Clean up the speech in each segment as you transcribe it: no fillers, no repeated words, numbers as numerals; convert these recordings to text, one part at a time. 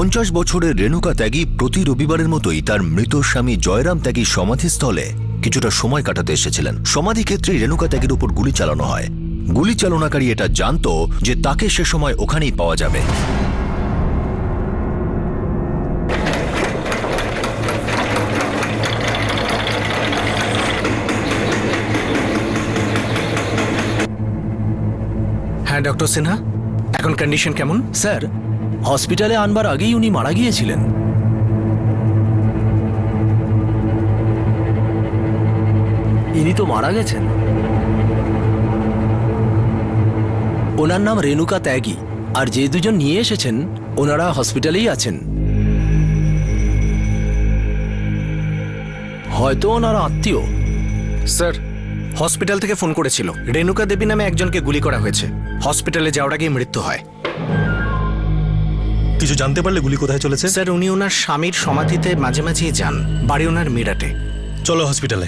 50 বছরের রেণুকা ত্যাগী প্রতি রবিবারের মতোই তার মৃত স্বামী জয়রাম ত্যাগীর সমাধিস্থলে কিছুটা সময় কাটাতে এসেছিলেন। সমাধি ক্ষেত্রেই রেণুকা ত্যাগীর উপর গুলি চালানো হয়। গুলি চালনাকারী এটা জানতো যে তাকে সে সময় ওখানেই পাওয়া যাবে। হ্যাঁ ডক্টর সিনহা, এখন কন্ডিশন কেমন? স্যার, হসপিটালে আনবার আগেই উনি মারা গিয়েছিলেন। ইনি তো মারা গেছেন। ওনার নাম রেণুকা ত্যাগী, আর যে দুজন নিয়ে এসেছেন ওনারা হসপিটালেই আছেন। হয়তো ওনারা আত্মীয়। স্যার, হসপিটাল থেকে ফোন করেছিল রেণুকা দেবী নামে একজনকে গুলি করা হয়েছে। হসপিটালে যাওয়ার আগেই মৃত্যু হয়। কিছু জানতে পারলে গুলি কোথায় চলেছে? স্যার, উনি ওনার স্বামীর সমাধিতে মাঝে মাঝেই যান। বাড়ি ওনার মিরাটে। চলো হসপিটালে।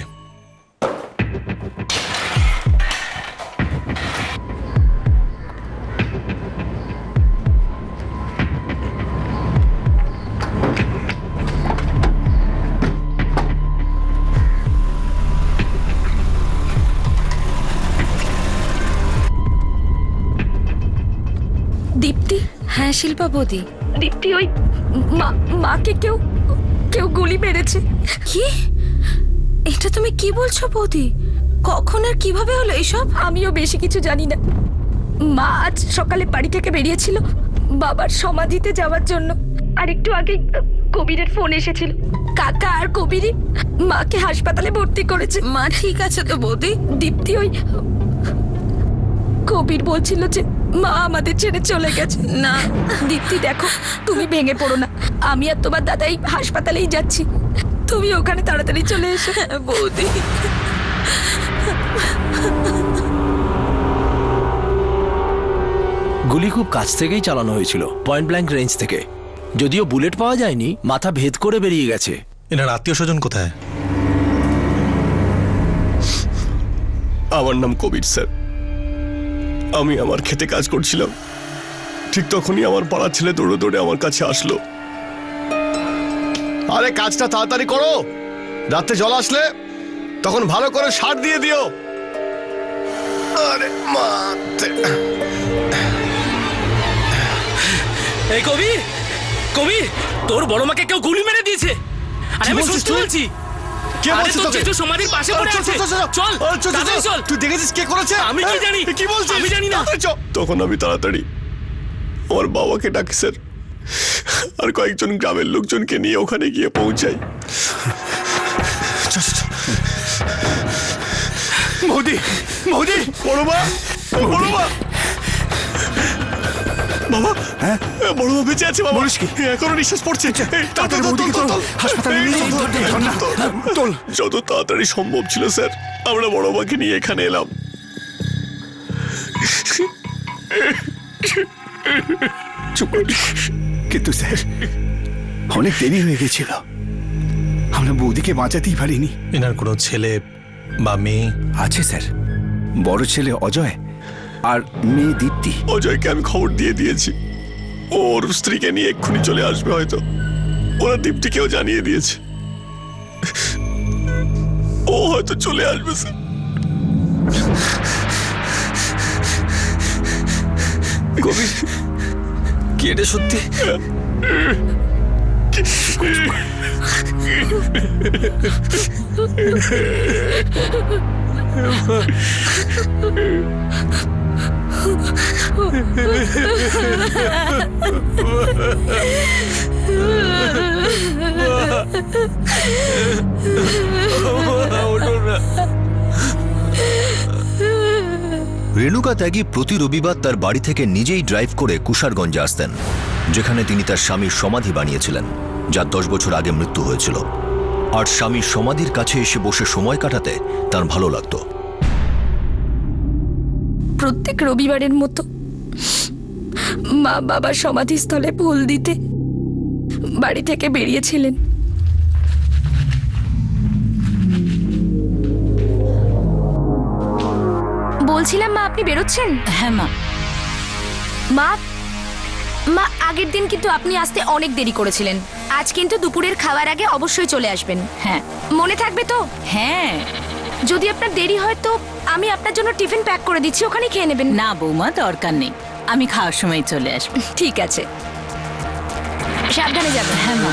দীপ্তি? হ্যাঁ শিল্পা বৌদি। দীপ্তি, ওই মাকে কেউ গুলি মেরেছে। কি? এটা তুমি কি বলছো বৌদি? কখন আর কিভাবে হলো এসব? আমিও বেশি কিছু জানি না। মা আজ সকালে বাড়ি থেকে বেরিয়েছিল বাবার সমাধিতে যাওয়ার জন্য, আর একটু আগে কবিরের ফোন এসেছিল। কাকা আর কবিরই মাকে হাসপাতালে ভর্তি করেছে। মা ঠিক আছে তো বৌদি? দীপ্তি, ওই কবির বলছিল যে মা আমাদের ছেড়ে চলে গেছে। না দীপ্তি, দেখো তুমি ভেঙে পড়ো না। আমি আর তোমার দাদাই হাসপাতালেই যাচ্ছি, তুমি ওখানে তাড়াতাড়ি চলে এসো। বৌদি, গুলি খুব কাছ থেকেই চালানো হয়েছিল, পয়েন্ট ব্ল্যাঙ্ক রেঞ্জ থেকে। যদিও বুলেট পাওয়া যায়নি, মাথা ভেদ করে বেরিয়ে গেছে। এনার আত্মীয় স্বজন কোথায়? আমার নাম কবির স্যার। আমি আমার খেতে কাজ করছিলাম, ঠিক তখনই আমার পাড়ার ছেলে দৌড়ে দৌড়ে আমার কাছে আসলো। আরে কাজটা তাড়াতাড়ি করো, রাতে জল আসলে তখন ভালো করে সার দিয়ে দিও। আরে মাতে। এই কবির, কবির, তোর বড় মাকে কেউ গুলি মেরে দিয়েছে। আরে আমি সত্যি বলছি। কে বলছিস তোকে? তুই সমাধির পাশে পড়ে আছে। চল, তাড়াতাড়ি চল। তুই দেখেছিস কে করেছে? আমি কি জানি? কি বলছিস? আমি জানি না। তখন আমি তাড়াতাড়ি আমার বাবাকে ডাকি স্যার, আর কয়েকজন গ্রামের লোকজনকে নিয়ে ওখানে গিয়ে পৌঁছাই। বৌদি, বৌদি, বড় মা, বড় মা, বাবা, হ্যাঁ বড় মা বেঁচে আছে বাবা। এখনো নিঃশ্বাস পড়ছে। যত তাড়াতাড়ি সম্ভব ছিল স্যার, আমরা বড় মাকে নিয়ে এখানে এলাম। চুপ করুন। কিন্তু স্যার, অনেক দেরি হয়ে গেছিল, আমরা বৌদিকে বাঁচাতেই পারিনি। এনার কোনো ছেলে বা মেয়ে আছে স্যার, বড় ছেলে অজয় আর মেয়ে দীপ্তি। অজয়কে আমি খবর দিয়ে দিয়েছি, ওর স্ত্রীকে নিয়ে এক্ষুনি চলে আসবে হয়তো। ওরা দীপ্তিকেও জানিয়ে দিয়েছে, ও হয়তো চলে আসবে স্যার। কবির, কি এটা সত্যি? রেণুকা ত্যাগী প্রতি রবিবার তার বাড়ি থেকে নিজেই ড্রাইভ করে কুষারগঞ্জে আসতেন, যেখানে তিনি তার স্বামীর সমাধি বানিয়েছিলেন, যার 10 বছর আগে মৃত্যু হয়েছিল। আর স্বামীর সমাধির কাছে এসে বসে সময় কাটাতে তার ভালো লাগতো। প্রত্যেক রবিবারের মতো মা বাবার সমাধিস্থলে ফুল দিতে বাড়ি থেকে বেরিয়েছিলেন। বলছিলাম মা, আপনি বেরোচ্ছেন? হ্যাঁ মা। মা, মা আগের দিন কিন্তু আপনি আসতে অনেক দেরি করেছিলেন। আজ কিন্তু দুপুরের খাওয়ার আগে অবশ্যই চলে আসবেন। হ্যাঁ মনে থাকবে তো? হ্যাঁ। যদি আপনার দেরি হয় তো আমি আপনার জন্য টিফিন প্যাক করে দিচ্ছি, ওখানে খেয়ে নেবেন। না বৌমা, দরকার নেই, আমি খাওয়ার সময় চলে আসবো। ঠিক আছে, সাবধানে যাবেন। হ্যাঁ মা।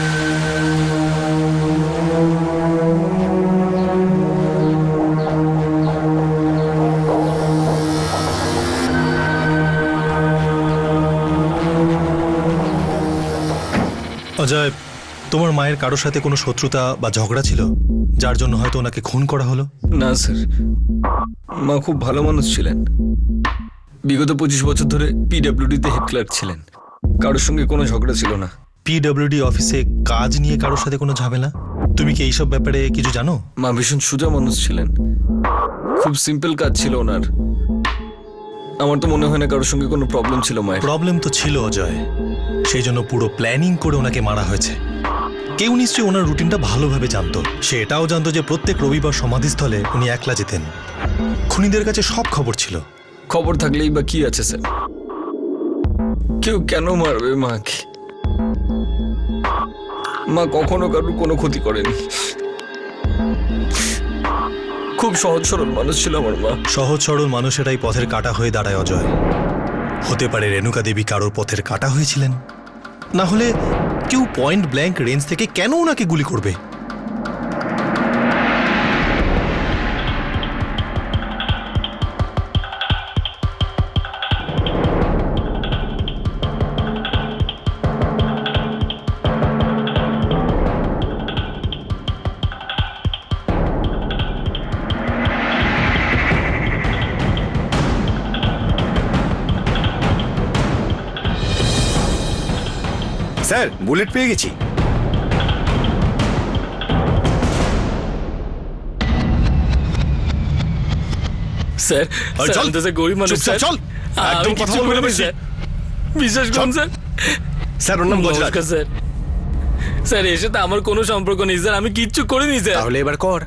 অজয়, তোমার মায়ের কারোর সাথে কোনো শত্রুতা বা ঝগড়া ছিল যার জন্য হয়তো ওনাকে খুন করা হলো? না স্যার, মা খুব ভালো মানুষ ছিলেন। বিগত 25 বছর ধরে পিডব্লিউডিতে হেড ক্লার্ক ছিলেন। কারোর সঙ্গে কোনো ঝগড়া ছিল না। পিডব্লিউডি অফিসে কাজ নিয়ে কারোর সাথে কোনো ঝামেলা? তুমি কি এইসব ব্যাপারে কিছু জানো? মা ভীষণ সোজা মানুষ ছিলেন, খুব সিম্পল কাজ ছিল ওনার। আমার তো মনে হয় না কারোর সঙ্গে কোনো প্রবলেম ছিল মায়ের। প্রবলেম তো ছিল অজয়, সেই জন্য পুরো প্ল্যানিং করে ওনাকে মারা হয়েছে। কেউ নিশ্চয়ই ওনার রুটিনটা ভালোভাবে জানতো। সে এটাও জানতো যে প্রত্যেক রবিবার সমাধিস্থলে উনি একলা যেতেন। খুনিদের কাছে সব খবর ছিল। খবর থাকলেই বা কি আছে স্যার? কেউ কেন মারবে মাকে? মা কখনো কারোর কোনো ক্ষতি করেনি। খুব সহজ সরল মানুষ ছিল আমার মা। সহজ সরল মানুষেরাই পথের কাঁটা হয়ে দাঁড়ায় অজয়। হতে পারে রেণুকা দেবী কারোর পথের কাঁটা হয়েছিলেন, না হলে কেউ পয়েন্ট ব্ল্যাঙ্ক রেঞ্জ থেকে কেন ওনাকে গুলি করবে? স্যার, বুলেট পেয়ে গেছি। স্যার আমি তো স্যার গরিব মানুষ স্যার। চল, একদম কথা বলবে না বেশি। বিশ্বাস করুন স্যার। স্যার, ওর নাম গজরাজ। নমস্কার স্যার। স্যার এর সাথে আমার কোনো সম্পর্ক নেই স্যার, আমি কিচ্ছু করিনি স্যার। তাহলে এবার কর,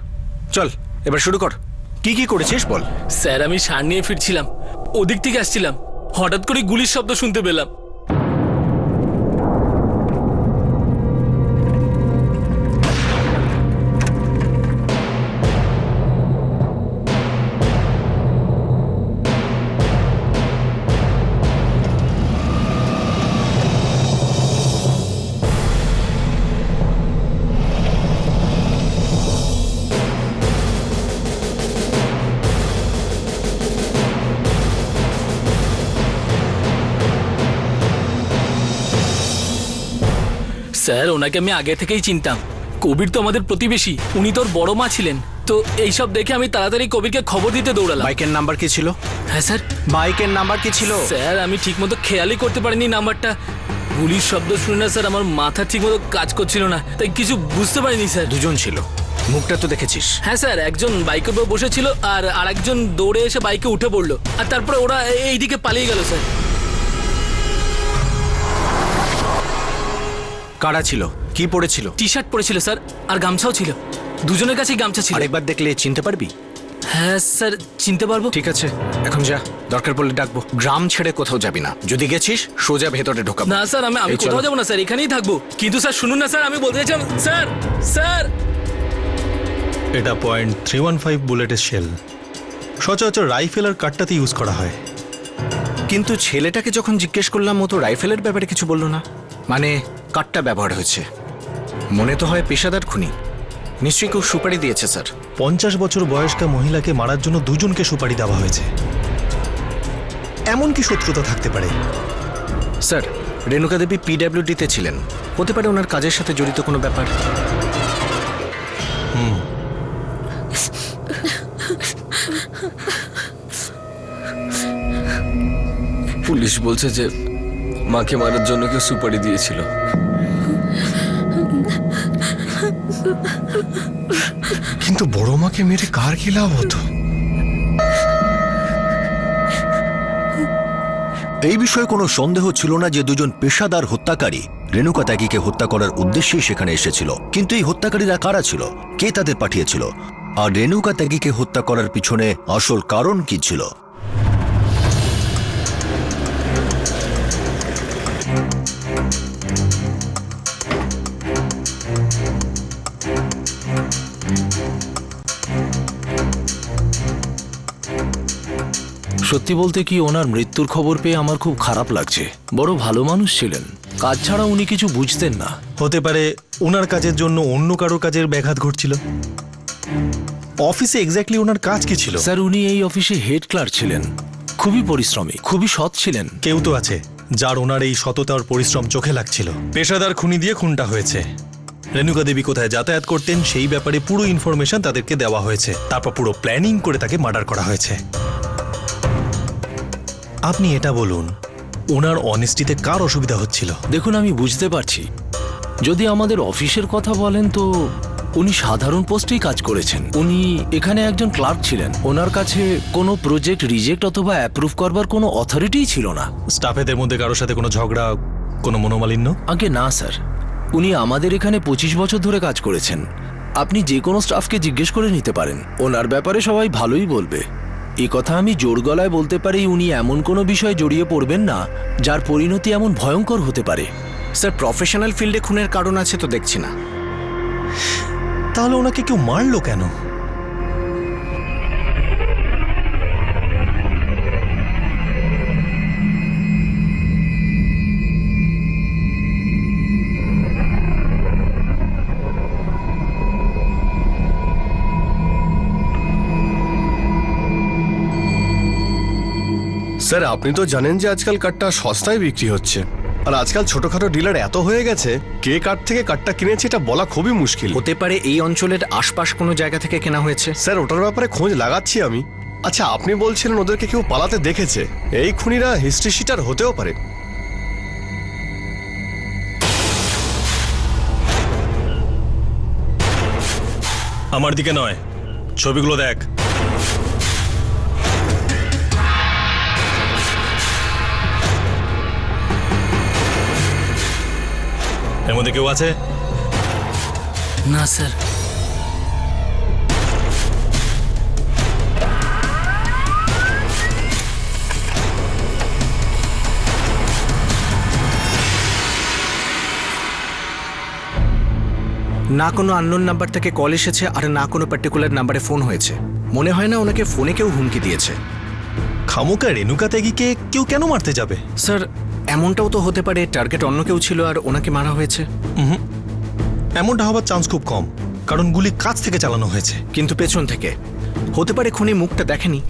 চল এবার শুরু কর। কি কি করেছিস বল। স্যার আমি সার নিয়ে ফিরছিলাম, ওদিক থেকে আসছিলাম, হঠাৎ করে গুলির শব্দ শুনতে পেলাম। স্যার ওনাকে আমি আগে থেকেই চিনতাম। কবির তো আমাদের প্রতিবেশী, উনি তোর বড় মা ছিলেন। তো এইসব দেখে আমি তাড়াতাড়ি কবিরকে খবর দিতে দৌড়ালাম। বাইকের নাম্বার কি ছিল? হ্যাঁ স্যার। বাইকের নাম্বার কি ছিল? স্যার আমি ঠিকমতো খেয়ালই করতে পারিনি নাম্বারটা। গুলির শব্দ শুনে না স্যার আমার মাথা ঠিকমতো কাজ করছিল না, তাই কিছু বুঝতে পারিনি স্যার। দুজন ছিল, মুখটা তো দেখেছিস? হ্যাঁ স্যার, একজন বাইকের উপর বসেছিল আর আরেকজন দৌড়ে এসে বাইকে উঠে পড়লো, আর তারপরে ওরা এইদিকে পালিয়ে গেল স্যার। কারা ছিল, কি পড়েছিল? টি শার্ট পরেছিল স্যার, আর গামছাও ছিল। দুজনের কাছেই গামছা ছিল। আরেকবার দেখলে চিনতে পারবি? হ্যাঁ স্যার, চিনতে পারবো। ঠিক আছে, এখন যা, দরকার পড়লে ডাকবো। গ্রাম ছেড়ে কোথাও যাবি না, যদি গেছিস সোজা ভেতরে ঢোকাবো। না স্যার, আমি কোথাও যাবো না স্যার, এখানেই থাকবো। কিন্তু স্যার শুনুন না স্যার, আমি বলতে চাইছিলাম স্যার। স্যার এটা .315 বুলেটের শেল। সচরাচর রাইফেল আর কাটটাতে ইউজ করা হয়। কিন্তু ছেলেটাকে যখন জিজ্ঞেস করলাম ও তো রাইফেলের ব্যাপারে কিছু বললো না। মানে কাটটা ব্যবহার হয়েছে, মনে তো হয় পেশাদার খুনি। নিশ্চয়ই কেউ সুপারি দিয়েছে স্যার। 50 বছর বয়স্কা মহিলাকে মারার জন্য দুজনকে সুপারি দেওয়া হয়েছে। এমন কি শত্রুতা থাকতে পারে? স্যার রেণুকা দেবী পিডব্লিউডিতে ছিলেন, হতে পারে ওনার কাজের সাথে জড়িত কোনো ব্যাপার। পুলিশ বলছে যে মাকে মারার জন্য কেউ সুপারি দিয়েছিল। কিন্তু বড় মাকে মেরে কার কি লাভ হতো? এই বিষয়ে কোনো সন্দেহ ছিল না যে দুজন পেশাদার হত্যাকারী রেণুকা ত্যাগীকে হত্যা করার উদ্দেশ্যেই সেখানে এসেছিল। কিন্তু এই হত্যাকারীরা কারা ছিল, কে তাদের পাঠিয়েছিল, আর রেণুকা ত্যাগীকে হত্যা করার পিছনে আসল কারণ কি ছিল? সত্যি বলতে কি, ওনার মৃত্যুর খবর পেয়ে আমার খুব খারাপ লাগছে। বড় ভালো মানুষ ছিলেন, কাজ ছাড়া উনি কিছু বুঝতেন না। হতে পারে ওনার কাজের জন্য অন্য কারো কাজের ব্যাঘাত ঘটছিল। অফিসে এক্স্যাক্টলি ওনার কাজ কি ছিল? স্যার, উনি এই অফিসে হেড ক্লার্ক ছিলেন, খুবই পরিশ্রমী, খুবই সৎ ছিলেন। কেউ তো আছে যার ওনার এই সততার পরিশ্রম চোখে লাগছিল। পেশাদার খুনি দিয়ে খুনটা হয়েছে। রেণুকা দেবী কোথায় যাতায়াত করতেন সেই ব্যাপারে পুরো ইনফরমেশন তাদেরকে দেওয়া হয়েছে, তারপর পুরো প্ল্যানিং করে তাকে মার্ডার করা হয়েছে। আপনি এটা বলুন, ওনার অনেস্টিতে কার অসুবিধা হচ্ছিল? দেখুন, আমি বুঝতে পারছি, যদি আমাদের অফিসের কথা বলেন তো উনি সাধারণ পোস্টেই কাজ করেছেন। উনি এখানে একজন ক্লার্ক ছিলেন, ওনার কাছে কোনো প্রজেক্ট রিজেক্ট অথবা অ্যাপ্রুভ করবার কোনো অথরিটিই ছিল না। স্টাফেদের মধ্যে কারোর সাথে কোনো ঝগড়া, কোনো মনোমালিন্য? আগে না স্যার, উনি আমাদের এখানে 25 বছর ধরে কাজ করেছেন। আপনি যে কোনো স্টাফকে জিজ্ঞেস করে নিতে পারেন, ওনার ব্যাপারে সবাই ভালোই বলবে। এই কথা আমি জোর গলায় বলতে পারি, উনি এমন কোনো বিষয়ে জড়িয়ে পড়বেন না যার পরিণতি এমন ভয়ঙ্কর হতে পারে। স্যার, প্রফেশনাল ফিল্ডে খুনের কারণ আছে তো দেখছি না। তাহলে ওনাকে কেউ মারলো কেন? স্যার, আপনি তো জানেন যে আজকাল কাঠটা সস্তায় বিক্রি হচ্ছে, আর আজকাল ছোটখাটো ডিলার এত হয়ে গেছে, কে কাঠ থেকে কাঠটা কিনেছে এটা বলা খুবই মুশকিল। হতে পারে এই অঞ্চলের আশপাশ কোনো জায়গা থেকে কেনা হয়েছে। স্যার, ওটার ব্যাপারে খোঁজ লাগাচ্ছি আমি। আচ্ছা, আপনি বলছিলেন ওদেরকে কেউ পালাতে দেখেছে, এই খুনিরা হিস্ট্রি শিটার হতেও পারে। আমার দিকে নয়, ছবিগুলো দেখ। এর মধ্যে কেউ আছে? না স্যার। না কোনো আননোন নাম্বার থেকে কল এসেছে, আর না কোনো পার্টিকুলার নাম্বারে ফোন হয়েছে। মনে হয় না ওনাকে ফোনে কেউ হুমকি দিয়েছে। খামোকা রেণুকা ত্যাগীকে কেউ কেন মারতে যাবে? স্যার, এমনটাও তো হতে পারে টার্গেট অন্য কেউ ছিল আর ওনাকে মারা হয়েছে। এমনটা হবার চান্স খুব কম, কারণ গুলি কাছ থেকে চালানো হয়েছে। কিন্তু পেছন থেকে হতে পারে খুনি মুখটা দেখেনি।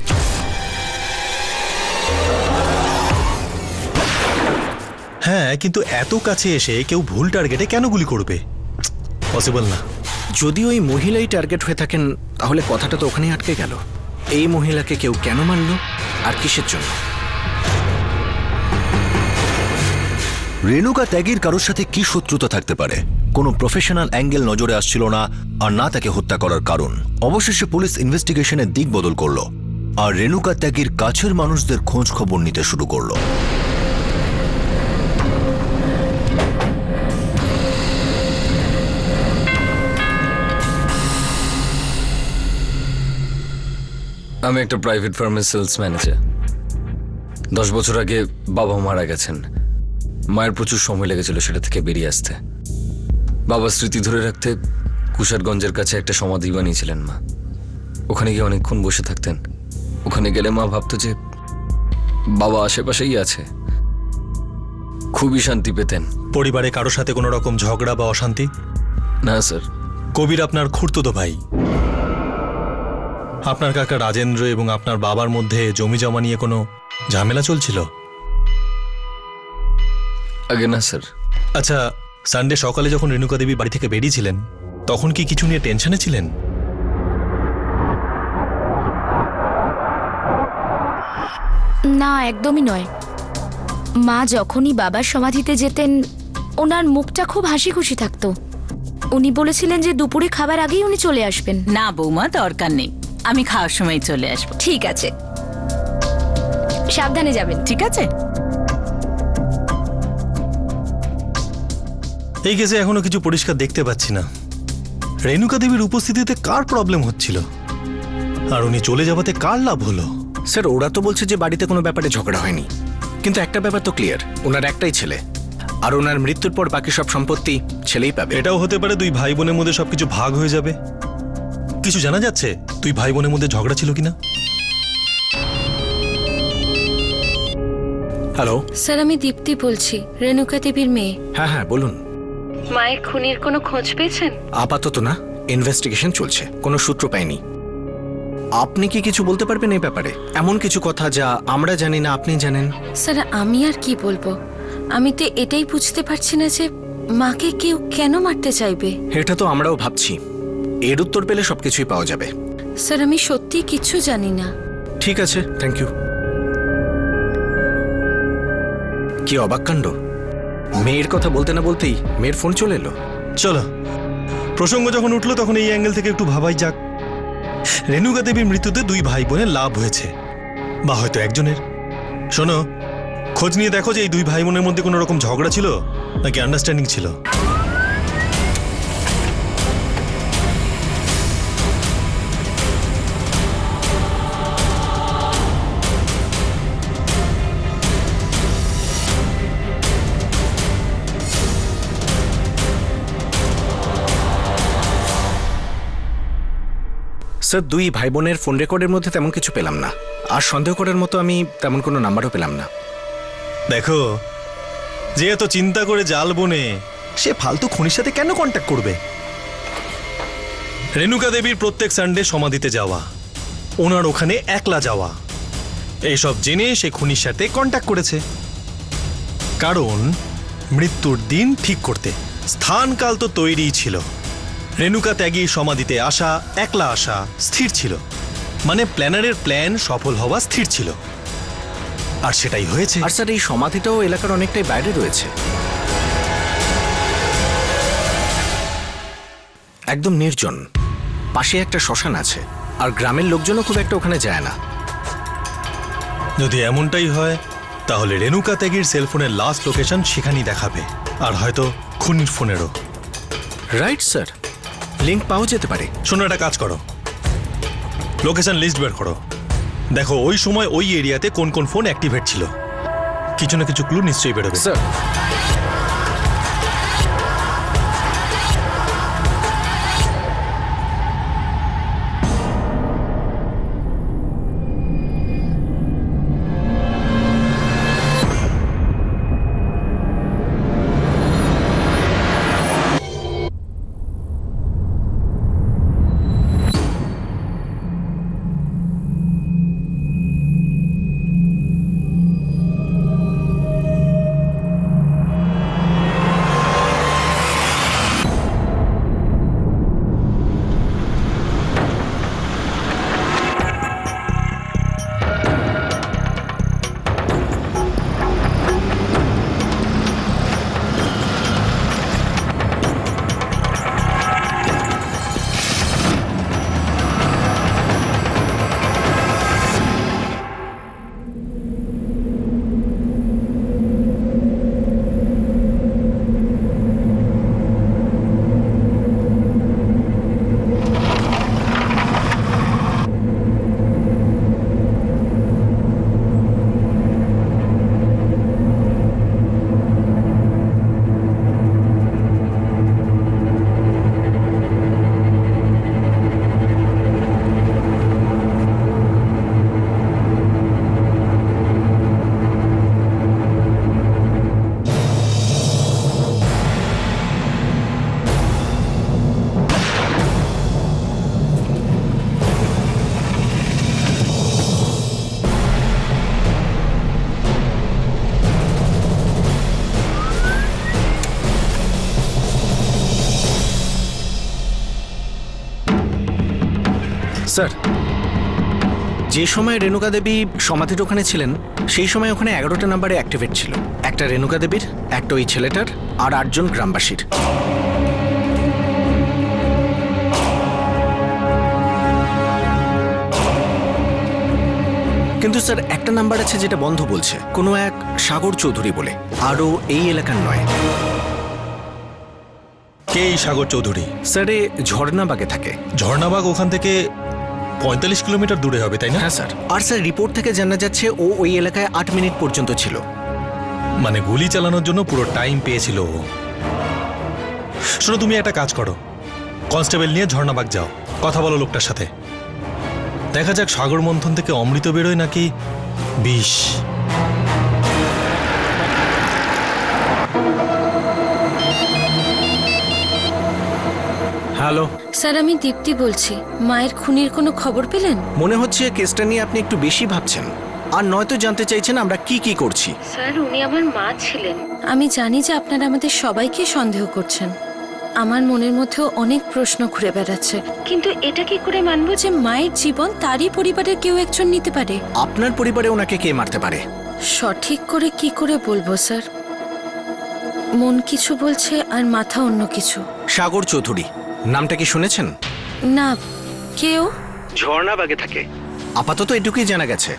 হ্যাঁ, কিন্তু এত কাছে এসে কেউ ভুল টার্গেটে কেন গুলি করবে? পসিবল না। যদি ওই মহিলাই টার্গেট হয়ে থাকেন তাহলে কথাটা তো ওখানেই আটকে গেল। এই মহিলাকে কেউ কেন মারল আর কিসের জন্য? রেণুকা ত্যাগীর কারোর সাথে কি শত্রুতা থাকতে পারে? কোনো প্রফেশনাল অ্যাঙ্গেল নজরে আসছিল না, আর না তাকে হত্যা করার কারণ। অবশেষে পুলিশ ইনভেস্টিগেশনের দিক বদল করলো আর রেণুকা ত্যাগীর কাছের মানুষদের খোঁজ খবর নিতে শুরু করলো। আমি একটা প্রাইভেট ফার্মের সেলস ম্যানেজার। 10 বছর আগে বাবা মারা গেছেন। মায়ের প্রচুর সময় লেগেছিল সেটা থেকে বেরিয়ে আসতে। বাবার স্মৃতি ধরে রাখতে কুশারগঞ্জের কাছে একটা সমাধি বানিয়েছিলেন মা। ওখানে গিয়ে অনেকক্ষণ বসে থাকতেন। ওখানে গেলে মা ভাবতো যে বাবা আশেপাশেই আছে। খুবই শান্তি পেতেন। পরিবারে কারোর সাথে কোনো রকম ঝগড়া বা অশান্তি? না স্যার। কবির আপনার খুড়তুতো ভাই। আপনার কাকা রাজেন্দ্র এবং আপনার বাবার মধ্যে জমি জমা নিয়ে কোনো ঝামেলা চলছিল? আগে না স্যার। আচ্ছা, সানডে সকালে যখন রেণুকা দেবী বাড়ি থেকে বেরিয়েছিলেন তখন কি কিছু নিয়ে টেনশনে ছিলেন? না, একদমই নয়। মা যখনই বাবার সমাধিতে যেতেন ওনার মুখটা খুব হাসি খুশি থাকতো। উনি বলেছিলেন যে দুপুরে খাবার আগেই উনি চলে আসবেন। না বৌমা, দরকার নেই, আমি খাওয়ার সময় চলে আসবো। ঠিক আছে, সাবধানে যাবেন। ঠিক আছে। এই কেসে এখনো কিছু পরিষ্কার দেখতে পাচ্ছি না। রেণুকা দেবীর উপস্থিতিতে কার প্রবলেম হচ্ছিল, আর উনি চলে যাওয়াতে কার লাভ হলো? স্যার, ওরা তো বলছে যে বাড়িতে কোনো ব্যাপারে ঝগড়া হয়নি, কিন্তু একটা ব্যাপার তো ক্লিয়ার, ওনার একটাই ছেলে, আর ওনার মৃত্যুর পর বাকি সব সম্পত্তি ছেলেই পাবে। এটাও হতে পারে দুই ভাই বোনের মধ্যে সবকিছু ভাগ হয়ে যাবে। কিছু জানা যাচ্ছে তুই ভাই বোনের মধ্যে ঝগড়া ছিল কিনা? হ্যালো। স্যার আমি দীপ্তি বলছি, রেণুকা দেবীর মেয়ে। হ্যাঁ হ্যাঁ বলুন। মায়ের খুনের কোনো খোঁজ পেয়েছেন? আপাতত না, ইনভেস্টিগেশন চলছে, কোনো সূত্র পাইনি। আপনি কি কিছু বলতে পারবেন এই ব্যাপারে? এমন কিছু কথা যা আমরা জানি না আপনি জানেন। স্যার আমি আর কি বলবো, আমি তো এটাই বুঝতে পারছি না যে মাকে কেউ কেন মারতে চাইবে। এটা তো আমরাও ভাবছি, এর উত্তর পেলে সবকিছুই পাওয়া যাবে। স্যার আমি সত্যি কিছু জানি না। ঠিক আছে, থ্যাংক ইউ। কি অবাক কাণ্ড, মেয়ের কথা বলতে না বলতেই মেয়ের ফোন চলে এলো। চলো, প্রসঙ্গ যখন উঠলো তখন এই অ্যাঙ্গেল থেকে একটু ভাবাই যাক। রেণুকা দেবীর মৃত্যুতে দুই ভাই বোনের লাভ হয়েছে, বা হয়তো একজনের। শোনো, খোঁজ নিয়ে দেখো যে এই দুই ভাই বোনের মধ্যে কোনো রকম ঝগড়া ছিল নাকি আন্ডারস্ট্যান্ডিং ছিল। স্যার, দুই ভাই বোনের ফোন রেকর্ডের মধ্যে তেমন কিছু পেলাম না, আর সন্দেহ করার মতো আমি তেমন কোনো নাম্বারও পেলাম না। দেখো, যে এত চিন্তা করে জাল বনে সে ফালতু খুনির সাথে কেন কন্ট্যাক্ট করবে? রেণুকা দেবীর প্রত্যেক সানডে সমাধিতে যাওয়া, ওনার ওখানে একলা যাওয়া, এইসব জেনে সে খুনির সাথে কন্ট্যাক্ট করেছে। কারণ মৃত্যুর দিন ঠিক করতে স্থানকাল তো তৈরিই ছিল। রেণুকা ত্যাগী সমাধিতে আসা, একলা আসা স্থির ছিল, মানে প্ল্যানারের প্ল্যান সফল হওয়া স্থির ছিল, আর সেটাই হয়েছে। আর স্যার এই সমাধিটাও এলাকার অনেকটাই বাইরে রয়েছে, একদম নির্জন। পাশে একটা শ্মশান আছে, আর গ্রামের লোকজনও খুব একটা ওখানে যায় না। যদি এমনটাই হয় তাহলে রেণুকা ত্যাগীর সেলফোনের লাস্ট লোকেশন সেখানেই দেখাবে, আর হয়তো খুনির ফোনেরও। রাইট স্যার, লিঙ্ক পাওয়া যেতে পারে। শোনো, একটা কাজ করো, লোকেশন লিস্ট বের করো, দেখো ওই সময় ওই এরিয়াতে কোন কোন ফোন অ্যাক্টিভেট ছিল। কিছু না কিছু ক্লু নিশ্চয়ই বেরোবে। স্যার, স্যার, যে সময় রেণুকা দেবী সমাধির ওখানে ছিলেন সেই সময় ওখানে 11টা নাম্বারে অ্যাক্টিভেট ছিল। একটা রেণুকা দেবীর, একটা ওই ছেলেটার, আর 8 জন গ্রামবাসীর। কিন্তু স্যার একটা নাম্বার আছে যেটা বন্ধ বলছে, কোনো এক সাগর চৌধুরী বলে, আরও এই এলাকার নয়। কে এই সাগর চৌধুরী? স্যার এ ঝর্ণাবাগে থাকে। ঝর্ণাবাগ ওখান থেকে 45 কিলোমিটার দূরে হবে, তাই না? হ্যাঁ স্যার। আর স্যার রিপোর্ট থেকে জানা যাচ্ছে ও ওই এলাকায় 8 মিনিট পর্যন্ত ছিল। মানে গুলি চালানোর জন্য পুরো টাইম পেয়েছিল ও। শোনো, তুমি একটা কাজ করো, কনস্টেবল নিয়ে ঝর্ণাবাগ যাও, কথা বলো লোকটার সাথে, দেখা যাক সাগর মন্থন থেকে অমৃত বেরোয় নাকি বিষ। হ্যালো স্যার, আমি দীপ্তি বলছি। মায়ের খুনির কোনো খবর পেলেন? মনে হচ্ছে কেসটা নিয়ে আপনি একটু বেশি ভাবছেন, আর নয়তো জানতে চাইছেন আমরা কি কি করছি। স্যার, উনি আমার মা ছিলেন। আমি জানি যে আপনারা আমাদের সবাইকে সন্দেহ করছেন। আমার মনের মধ্যেও অনেক প্রশ্ন ঘুরে বেড়াচ্ছে, কিন্তু এটা কি করে মানবো যে মায়ের জীবন তারই পরিবারের কেউ একজন নিতে পারে? আপনার পরিবারে ওনাকে কে মারতে পারে? সঠিক করে কি করে বলবো স্যার? মন কিছু বলছে আর মাথা অন্য কিছু। সাগর চৌধুরী নামটা কি শুনেছেন? না, কেউ? ঝর্ণাবাগে থাকে। আপাতত এটুকুই জানা গেছে।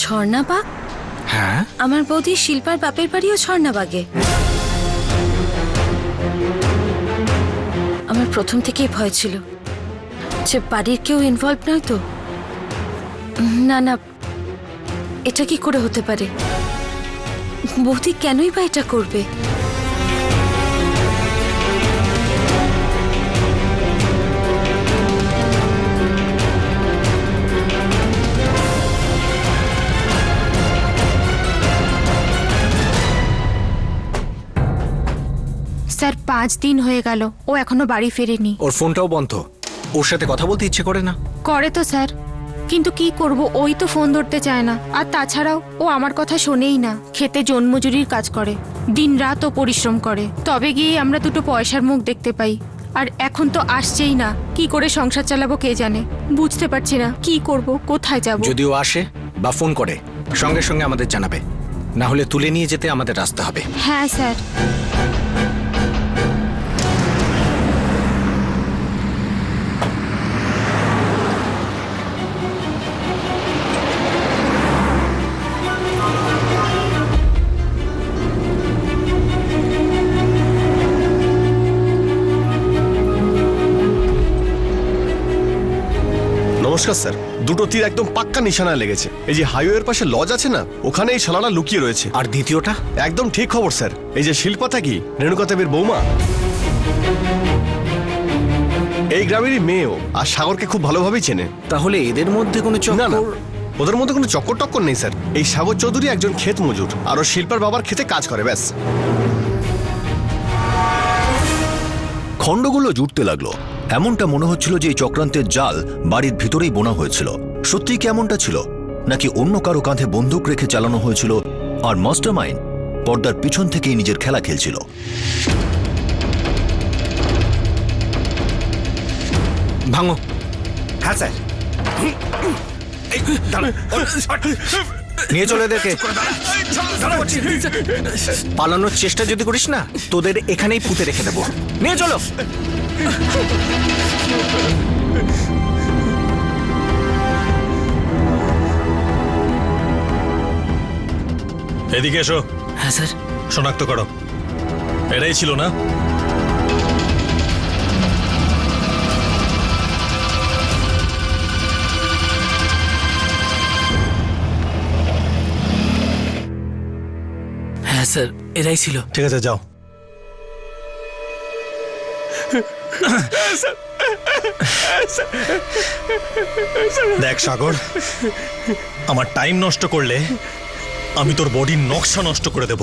ঝর্ণাবাগ? হ্যাঁ, আমার বৌদি শিল্পার বাপের বাড়িও ঝর্ণাবাগে। আমার প্রথম থেকেই ভয় ছিল যে বাড়ির কেউ ইনভলভ নয় তো। না না, এটা কি করে হতে পারে? বৌদি কেনই বা এটা করবে? স্যার 5 দিন হয়ে গেল, ও এখনো বাড়ি ফেরেনি। ওর ফোনটাও বন্ধ। ওর সাথে কথা বলতে ইচ্ছে করে না? করে তো স্যার, কিন্তু কি করব, ওই তো ফোন ধরতে চায় না। আর তাছাড়াও ও আমার কথা শোনেই না। খেতে জন্মজুরির কাজ করে, দিনরাত ও পরিশ্রম করে, তবে গিয়ে আমরা দুটো পয়সার মুখ দেখতে পাই। আর এখন তো আসছেই না। কি করে সংসার চালাবো কে জানে। বুঝতে পারছি না কি করব, কোথায় যাব। যদি ও আসে বা ফোন করে সঙ্গে সঙ্গে আমাদের জানাবে, না হলে তুলে নিয়ে যেতে আমাদের রাস্তা হবে। হ্যাঁ স্যার। নমস্কার স্যার। দুটো তীর একদম পাক্কা নিশানায় লেগেছে। এই যে হাইওয়ের পাশে লজ আছে না, ওখানে এই শালাটা লুকিয়ে রয়েছে। আর দ্বিতীয়টা? একদম ঠিক খবর স্যার। এই যে শিল্পাটা কি রেণুকা দেবীর বৌমা, এই গ্রামেরই মেয়েও, আর সাগরকে খুব ভালোভাবেই চেনে। তাহলে এদের মধ্যে কোনো না না, ওদের মধ্যে কোনো চক্কর টক্কর নেই স্যার। এই সাগর চৌধুরী একজন ক্ষেত মজুর, আর ও শিল্পার বাবার ক্ষেতে কাজ করে, ব্যাস। খণ্ডগুলো জুটতে লাগলো। এমনটা মনে হচ্ছিল যে এই চক্রান্তের জাল বাড়ির ভিতরেই বোনা হয়েছিল। সত্যিই কি এমনটা ছিল, নাকি অন্য কারো কাঁধে বন্দুক রেখে চালানো হয়েছিল আর মাস্টারমাইন্ড পর্দার পিছন থেকেই নিজের খেলা খেলছিল? ভাঙো। হ্যাঁ স্যার। নিয়ে চলে এদেরকে। পালানোর চেষ্টা যদি করিস না, তোদের এখানেই পুঁতে রেখে দেবো। নিয়ে চলো। এদিকে এসো। হ্যাঁ স্যার। শনাক্ত করো, এটাই ছিল না? হ্যাঁ স্যার, এরাই ছিল। ঠিক আছে, যাও। দেখ সাগর, আমার টাইম নষ্ট করলে আমি তোর বডির নকশা নষ্ট করে দেব।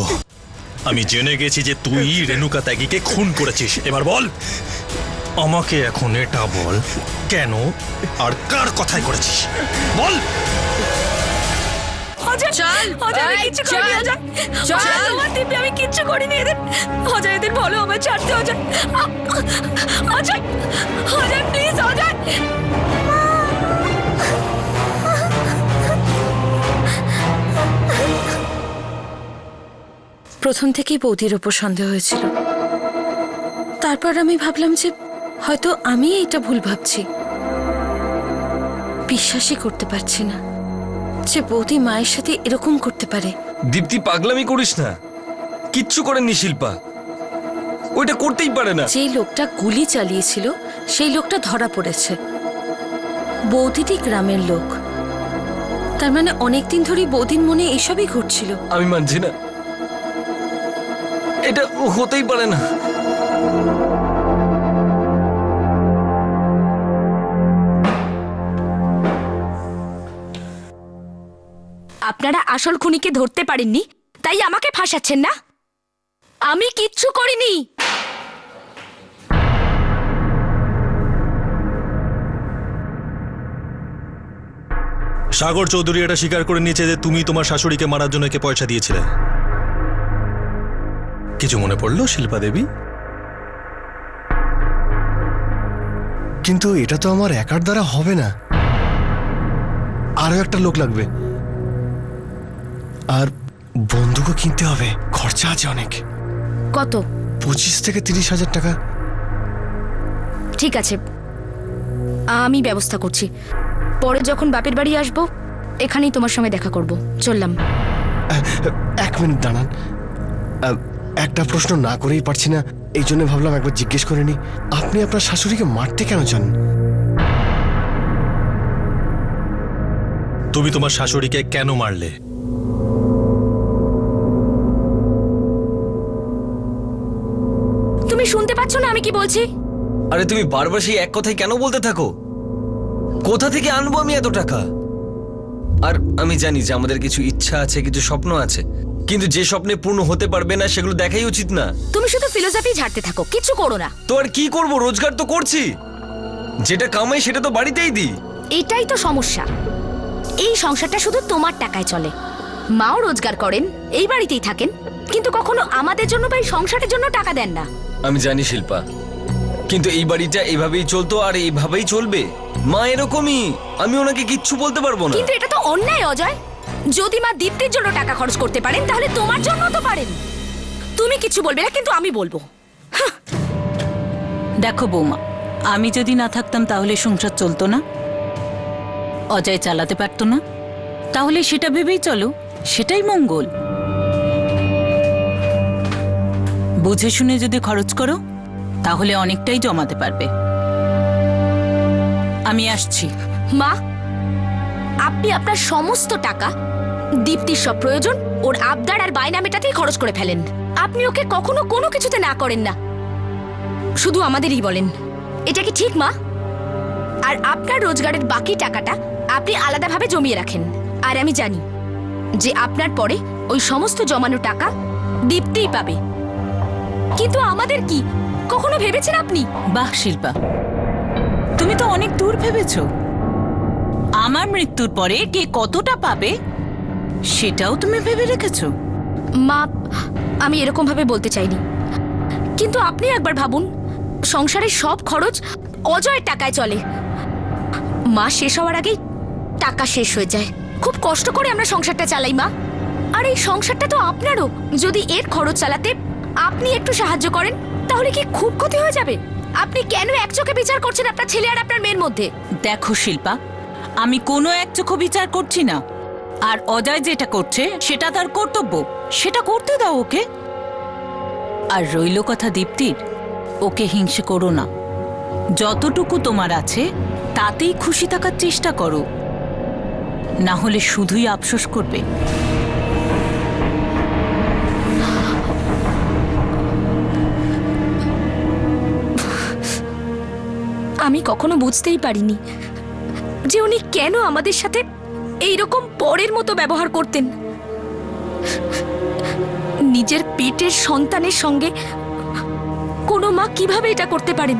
আমি জেনে গেছি যে তুই রেণুকা ত্যাগীকে খুন করেছিস। এবার বল, আমাকে এখন এটা বল, কেন আর কার কথাই করেছিস? বল। আমি কিচ্ছু করিনি। এদের অজয়, এদের বলো আমার ছাড়তে। অজয়, অজয়, অজয় প্লিজ, অজয়। প্রথম থেকেই বৌদির ওপর সন্দেহ হয়েছিল। তারপর আমি ভাবলাম যে হয়তো আমি এটা ভুল ভাবছি। বিশ্বাসই করতে পারছি না যে বৌদি মায়ের সাথে এরকম করতে পারে। দীপ্তি, পাগলামি করিস না। কিচ্ছু করেননি শিল্পা, ওইটা করতেই পারে না। যেই লোকটা গুলি চালিয়েছিল সেই লোকটা ধরা পড়েছে। বৌদিটি গ্রামের লোক, তার মানে অনেকদিন ধরেই বৌদির মনে এসবই ঘটছিল। আমি মানছি না, এটা হতেই পারে না। আপনারা আসল খুনিকে ধরতে পারেননি, তাই আমাকে ফাঁসাচ্ছেন না? আমি কিচ্ছু করিনি। সাগর চৌধুরী এটা স্বীকার করে নিয়েছে যে তুমি তোমার শাশুড়িকে মারার জন্য একে পয়সা দিয়েছিলে। কিছু মনে পড়লো শিল্পা দেবী? কিন্তু এটা তো আমার একার দ্বারা হবে না, আরো একটা লোক লাগবে, আর বন্দুকও কিনতে হবে, খরচা আছে অনেক। কত? 25 থেকে 30,000 টাকা। ঠিক আছে, আমি ব্যবস্থা করছি। পরে যখন বাপের বাড়ি আসবো এখানেই তোমার সঙ্গে দেখা করব। চললাম। 1 মিনিট দাঁড়ান, একটা প্রশ্ন না করেই পারছি না, এই জন্য ভাবলাম একবার জিজ্ঞেস করে নি। আপনি আপনার শাশুড়িকে মারতে কেন চান? তুমি তোমার শাশুড়িকে কেন মারলে? তুমি শুনতে পাচ্ছ না আমি কি বলছি? আরে তুমি বারবার সেই এক কথাই কেন বলতে থাকো? কোথা থেকে আনবো আমি এত টাকা? আর আমি জানি যে আমাদের কিছু ইচ্ছা আছে, কিছু স্বপ্ন আছে, কিন্তু যে স্বপ্নে পূর্ণ হতে পারবে না সেগুলো দেখাই উচিত না। তুমি শুধু ফিলোসফি ঝাড়তে থাকো, কিছু করো না। তো আর কি করবো, রোজগার তো করছি, যেটা কামাই সেটা তো বাড়িতেই দিই। এটাই তো সমস্যা, এই সংসারটা শুধু তোমার টাকায় চলে। মাও রোজগার করেন, এই বাড়িতেই থাকেন, কিন্তু কখনো আমাদের জন্য বা এই সংসারের জন্য টাকা দেন না। আমি জানি শিল্পা, কিন্তু এই বাড়িটা এইভাবেই চলতো আর এইভাবেই চলবে। মা এরকমই, আমি ওনাকে কিচ্ছু বলতে পারবো না। কিন্তু এটা তো অন্যায় অজয়। যদি মা দীপ্তির জন্য টাকা খরচ করতে পারেন তাহলে তোমার জন্য তো পারেন। তুমি কিছু বলবে না, কিন্তু আমি বলবো। দেখো বৌমা, আমি যদি না থাকতাম তাহলে সংসার চলতো না, অজয় চালাতে পারতো না, তাহলে সেটা ভেবেই চলো, সেটাই মঙ্গল। বুঝে শুনে যদি খরচ করো তাহলে অনেকটাই জমাতে পারবে। আমি আসছি। মা, আপনি আপনার সমস্ত টাকা দীপ্তির সব প্রয়োজন, ওর আবদার আর বায়না মেটাতেই খরচ করে ফেলেন। আপনি ওকে কখনো কোনো কিছুতে না করেন না, শুধু আমাদেরই বলেন। এটা কি ঠিক মা? আর আপনার রোজগারের বাকি টাকাটা আপনি আলাদাভাবে জমিয়ে রাখেন। আর আমি জানি যে আপনার পরে ওই সমস্ত জমানো টাকা দীপ্তিই পাবে। কিন্তু আমাদের কি কখনো ভেবেছেন আপনি? বাহ শিল্পা, তুমি তো অনেক দূর ভেবেছো। আমার মৃত্যুর পরে কে কতটা পাবে সেটাও তুমি ভেবে রেখেছো। মা, আমি এরকম ভাবে বলতে চাইনি, কিন্তু আপনি একবার ভাবুন, সংসারের সব খরচ অজয়ের টাকায় চলে। মাস শেষ হওয়ার আগেই টাকা শেষ হয়ে যায়। খুব কষ্ট করে আমরা সংসারটা চালাই মা, আর এই সংসারটা তো আপনারও। যদি এর খরচ চালাতে আপনি একটু সাহায্য করেন তাহলে কি খুব ক্ষতি হয়ে যাবে? আপনি কেন এক চোখে বিচার করছেন আপনার ছেলে আর আপনার মেয়ের মধ্যে? দেখো শিল্পা, আমি কোনো এক চোখে বিচার করছি না, আর অজয় যেটা করছে সেটা তার কর্তব্য, সেটা করতে দাও ওকে। আর রইল কথা দীপ্তির, ওকে হিংসে করো না। যতটুকু তোমার আছে তাতেই খুশি থাকার চেষ্টা করো, না হলে শুধুই আফসোস করবে। আমি কখনো বুঝতেই পারিনি যে উনি কেন আমাদের সাথে এইরকম পরের মতো ব্যবহার করতেন। নিজের পেটের সন্তানের সঙ্গে কোনো মা কিভাবে এটা করতে পারেন?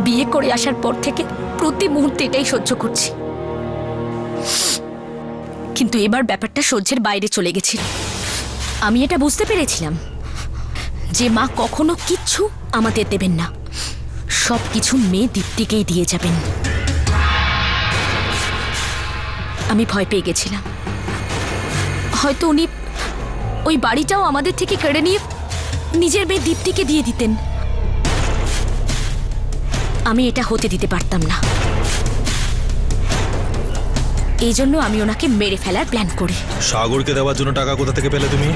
বিয়ে করে আসার পর থেকে প্রতি মুহূর্তে এটাই সহ্য করছি, কিন্তু এবার ব্যাপারটা সহ্যের বাইরে চলে গেছিল। আমি এটা বুঝতে পেরেছিলাম যে মা কখনো কিচ্ছু আমাদের দেবেন না, সবকিছু মেয়ে দীপ্তিকেই দিয়ে যাবেন। আমি ভয় পেয়ে গেছিলাম হয়তো উনি ওই বাড়িটাও আমাদের থেকে কেড়ে নিয়ে নিজের মেয়ে দীপ্তিকে দিয়ে দিতেন। আমি এটা হতে দিতে পারতাম না, এই জন্য আমি ওনাকে মেরে ফেলার প্ল্যান করি। সাগরকে দেওয়ার জন্য টাকা কোথা থেকে পেলে তুমি?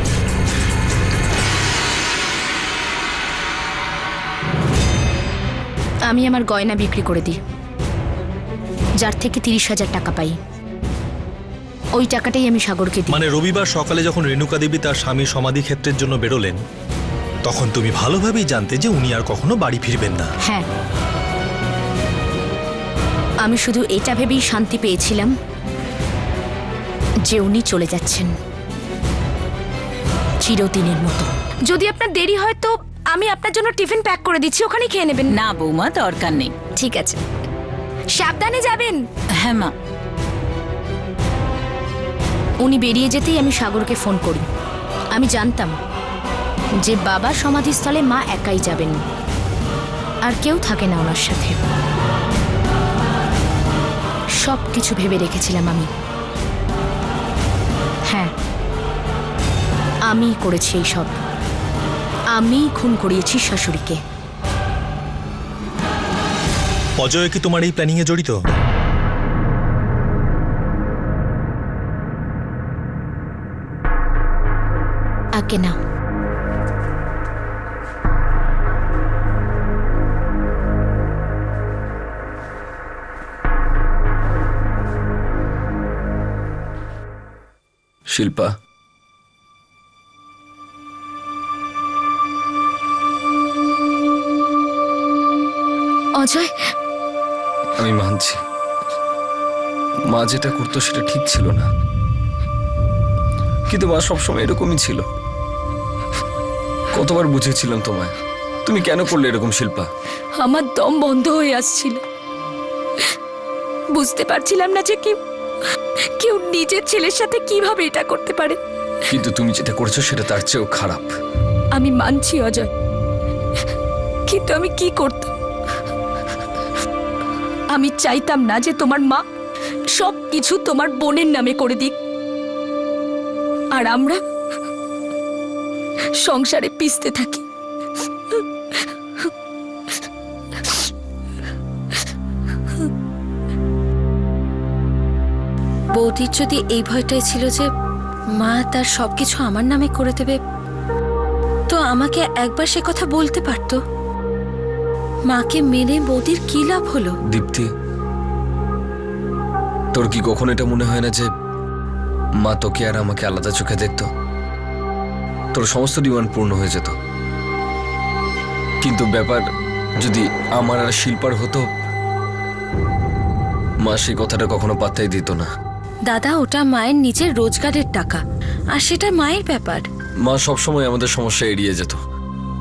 আমি আমার গয়না বিক্রি করে দিই, যার থেকে 30,000 টাকা পাই। ওই টাকাটাই আমি সাগরকে দিই। মানে রবিবার সকালে যখন রেণুকা দেবী তার স্বামীর সমাধি ক্ষেত্রের জন্য বেরোলেন, তখন তুমি ভালোভাবেই জানতে যে উনি আর কখনো বাড়ি ফিরবেন না। হ্যাঁ, আমি শুধু এটা ভেবেই শান্তি পেয়েছিলাম যে উনি চলে যাচ্ছেন চিরদিনের মতো। যদি আপনার দেরি হয় তো আমি আপনার জন্য টিফিন প্যাক করে দিচ্ছি, ওখানে খেয়ে নেবেন। না বৌমা, দরকার নেই। ঠিক আছে, সাবধানে যাবেন। হ্যাঁ মা। উনি বেরিয়ে যেতেই আমি সাগরকে ফোন করি। আমি জানতাম যে বাবার সমাধিস্থলে মা একাই যাবেন, আর কেউ থাকে না ওনার সাথে। সব কিছু ভেবে রেখেছিলাম আমি। হ্যাঁ, আমি করেছি এই সব। আমি খুন করিয়েছি শাশুড়িকে। অজয় কি তোমার এই প্ল্যানিং এ জড়িত? আগে না। শিল্পা, অজয়, আমি মানছি মা যেটা করতো সেটা ঠিক ছিল না, কিন্তু মা সবসময় এরকমই ছিল। কতবার বুঝেছিলাম তোমায়, তুমি কেন করলে এরকম শিল্পা? আমার দম বন্ধ হয়ে আসছিল, বুঝতে পারছিলাম না যে কেউ নিজের ছেলের সাথে কিভাবে এটা করতে পারে। কিন্তু তুমি যেটা করেছো সেটা তার চেয়েও খারাপ। আমি মানছি অজয়, কিন্তু আমি কি করতাম? আমি চাইতাম না যে তোমার মা সব কিছু তোমার বোনের নামে করে দিক, আর আমরা সংসারে পিছতে থাকি। বৌদির যদি এই ভয়টাই ছিল যে মা তার সবকিছু আমার নামে করে দেবে, তো আমাকে একবার সে কথা বলতে পারতো। মাকে মেনে বৌদির কি লাভ হলো? দীপ্তি, তোর কি কখনো এটা মনে হয় না যে মা তোকে আর আমাকে আলাদা চোখে দেখতো? তোর সমস্ত ডিমান্ড পূর্ণ হয়ে যেত, কিন্তু ব্যাপার যদি আমার আর শিল্পার হতো, মা সেই কথাটা কখনো পাত্তাই দিত না। দাদা, ওটা মায়ের নিজের রোজগারের টাকা, আর সেটা মায়ের ব্যাপার। মা সবসময় আমাদের সমস্যা এড়িয়ে যেত,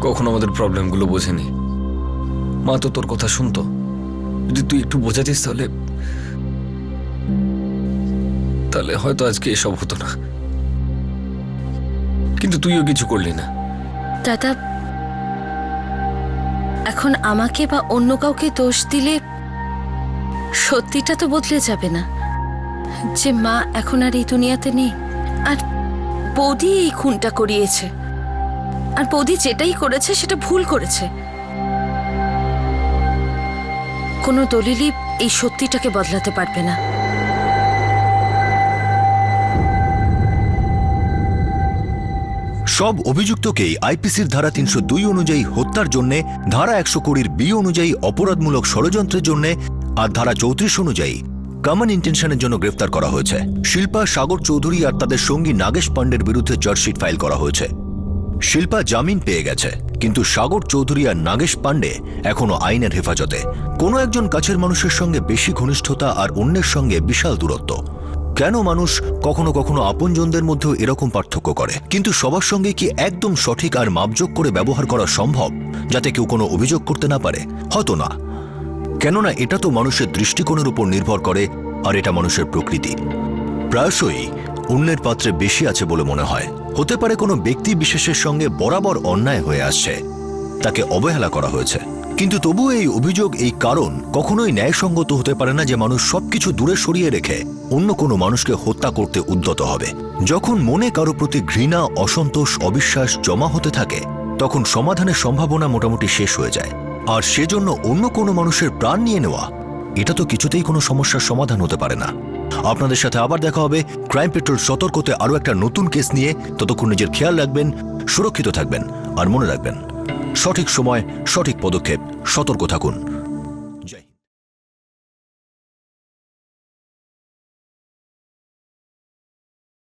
কখনো আমাদের প্রবলেমগুলো বোঝেনি। মা তো তোর কথা শুনতো, যদি তুই একটু বোঝাতিস তাহলে হয়তো আজকে এসব হতো না, কিন্তু তুইও কিছু করলি না। দাদা, এখন আমাকে বা অন্য কাউকে দোষ দিলে সত্যিটা তো বদলে যাবে না যে মা এখন আর এই দুনিয়াতে নেই, আর বৌদি এই খুনটা করিয়েছে, আর বৌদি যেটাই করেছে সেটা ভুল করেছে। কোনো দলিলই এই সত্যিটাকে বদলাতে পারবে না। সব অভিযুক্তকেই আইপিসির ধারা 302 অনুযায়ী হত্যার জন্য, ধারা 120 বি অনুযায়ী অপরাধমূলক ষড়যন্ত্রের জন্য, আর ধারা 34 অনুযায়ী কমন ইন্টেনশনের জন্য গ্রেফতার করা হয়েছে। শিল্পা, সাগর চৌধুরী আর তাদের সঙ্গী নাগেশ পান্ডের বিরুদ্ধে চার্জশিট ফাইল করা হয়েছে। শিল্পা জামিন পেয়ে গেছে, কিন্তু সাগর চৌধুরী আর নাগেশ পান্ডে এখনো আইনের হেফাজতে। কোনো একজন কাছের মানুষের সঙ্গে বেশি ঘনিষ্ঠতা আর অন্যের সঙ্গে বিশাল দূরত্ব। কেন মানুষ কখনো কখনো আপনজনদের মধ্যেও এরকম পার্থক্য করে, কিন্তু সবার সঙ্গে কি একদম সঠিক আর মাপজোক করে ব্যবহার করা সম্ভব যাতে কেউ কোনো অভিযোগ করতে না পারে? হয়তো না, কেননা এটা তো মানুষের দৃষ্টিকোণের উপর নির্ভর করে, আর এটা মানুষের প্রকৃতি। প্রায়শই অন্যের পাত্রে বেশি আছে বলে মনে হয়। হতে পারে কোনো ব্যক্তি বিশেষের সঙ্গে বরাবর অন্যায় হয়ে আসছে, তাকে অবহেলা করা হয়েছে, কিন্তু তবুও এই অভিযোগ, এই কারণ কখনোই ন্যায়সঙ্গত হতে পারে না যে মানুষ সবকিছু দূরে সরিয়ে রেখে অন্য কোনো মানুষকে হত্যা করতে উদ্যত হবে। যখন মনে কারো প্রতি ঘৃণা, অসন্তোষ, অবিশ্বাস জমা হতে থাকে, তখন সমাধানের সম্ভাবনা মোটামুটি শেষ হয়ে যায়। আর সেজন্য অন্য কোনো মানুষের প্রাণ নিয়ে নেওয়া, এটা তো কিছুতেই কোনো সমস্যার সমাধান হতে পারে না। আপনাদের সাথে আবার দেখা হবে ক্রাইম পেট্রোল সতর্কতে আরও একটা নতুন কেস নিয়ে। ততক্ষণ নিজের খেয়াল রাখবেন, সুরক্ষিত থাকবেন, আর মনে রাখবেন, সঠিক সময় সঠিক পদক্ষেপ, সতর্ক থাকুন।